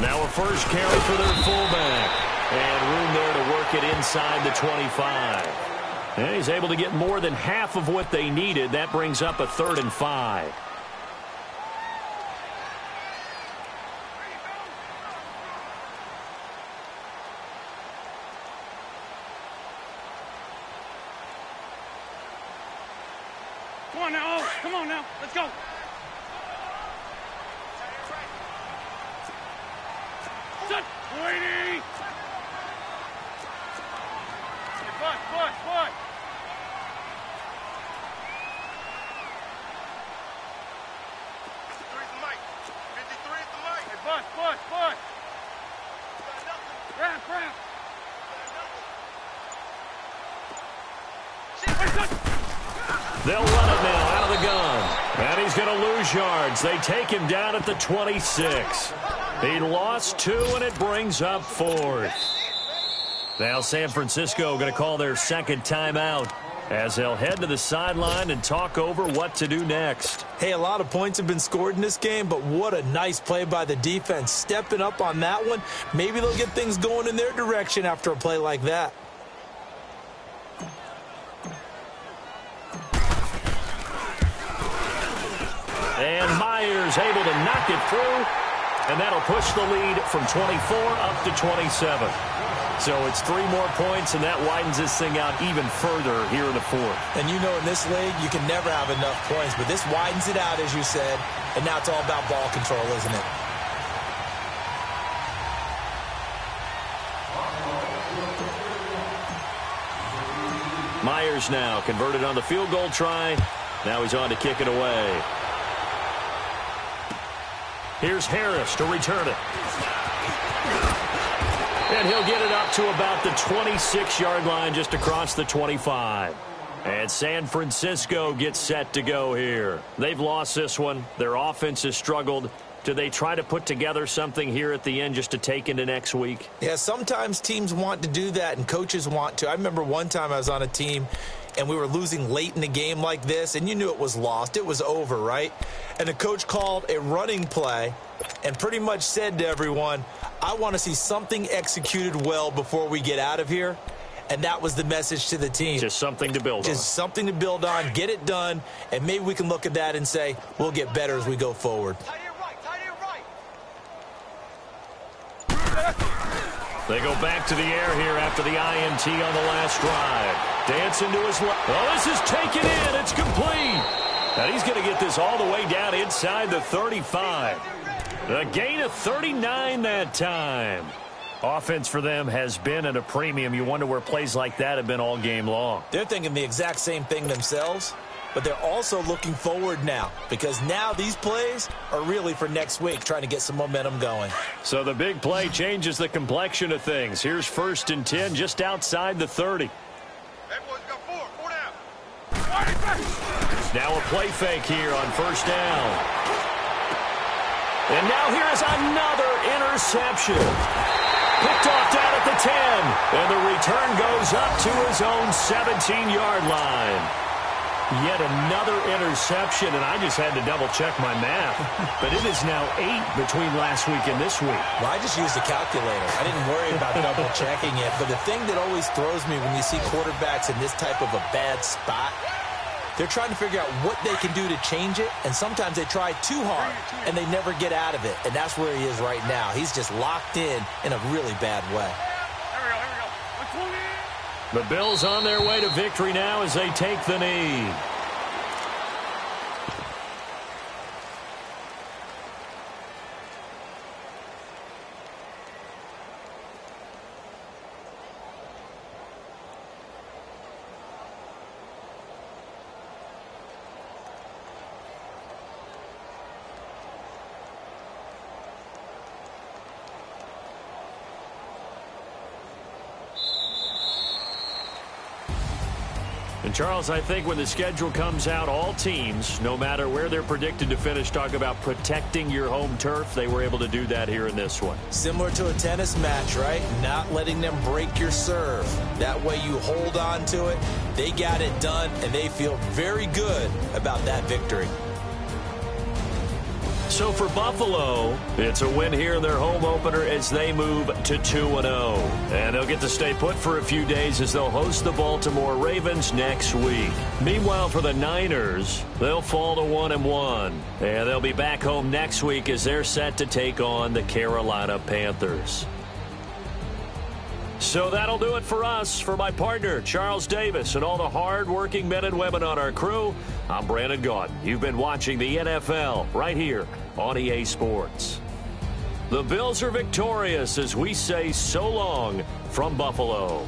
Now a first carry for their fullback. And room there to work it inside the 25. And he's able to get more than half of what they needed. That brings up a 3rd and 5. Come on now, come on now, let's go. Set, 20. Push. 53 at the mic. Hey, push. Wrap. They'll run it now out of the gun. And he's going to lose yards. They take him down at the 26. He lost 2, and it brings up 4th. Now San Francisco going to call their second timeout as they'll head to the sideline and talk over what to do next. Hey, a lot of points have been scored in this game, but what a nice play by the defense. Stepping up on that one. Maybe they'll get things going in their direction after a play like that. And Myers able to knock it through, and that'll push the lead from 24 up to 27. So it's 3 more points, and that widens this thing out even further here in the 4th. And you know in this league, you can never have enough points, but this widens it out, as you said, and now it's all about ball control, isn't it? Myers now converted on the field goal try. Now he's on to kick it away. Here's Harris to return it. And he'll get it up to about the 26-yard line, just across the 25. And San Francisco gets set to go here. They've lost this one. Their offense has struggled. Do they try to put together something here at the end just to take into next week? Yeah, sometimes teams want to do that and coaches want to. I remember one time I was on a team and we were losing late in the game like this, and you knew it was lost. It was over, right? And the coach called a running play and pretty much said to everyone, I want to see something executed well before we get out of here. And that was the message to the team. Just something to build on. Just something to build on, get it done, and maybe we can look at that and say, we'll get better as we go forward. They go back to the air here after the INT on the last drive. Dancing to his left. Oh, this is taken in. It's complete. And he's going to get this all the way down inside the 35. A gain of 39 that time. Offense for them has been at a premium. You wonder where plays like that have been all game long. They're thinking the exact same thing themselves, but they're also looking forward now because now these plays are really for next week, trying to get some momentum going. So the big play changes the complexion of things. Here's 1st and 10 just outside the 30. That boy's got 4 down. Now a play fake here on 1st down. And now here is another interception. Picked off down at the 10. And the return goes up to his own 17-yard line. Yet another interception, and I just had to double-check my math. But it is now 8 between last week and this week. Well, I just used a calculator. I didn't worry about double-checking it. But the thing that always throws me when you see quarterbacks in this type of a bad spot, they're trying to figure out what they can do to change it, and sometimes they try too hard, and they never get out of it. And that's where he is right now. He's just locked in a really bad way. Here we go. The Bills on their way to victory now as they take the knee. And, Charles, I think when the schedule comes out, all teams, no matter where they're predicted to finish, talk about protecting your home turf. They were able to do that here in this one. Similar to a tennis match, right? Not letting them break your serve. That way you hold on to it. They got it done, and they feel very good about that victory. So for Buffalo, it's a win here in their home opener as they move to 2-0. And they'll get to stay put for a few days as they'll host the Baltimore Ravens next week. Meanwhile, for the Niners, they'll fall to 1-1. And they'll be back home next week as they're set to take on the Carolina Panthers. So that'll do it for us. For my partner, Charles Davis, and all the hard-working men and women on our crew, I'm Brandon Gaudin. You've been watching the NFL right here on EA Sports. The Bills are victorious as we say so long from Buffalo.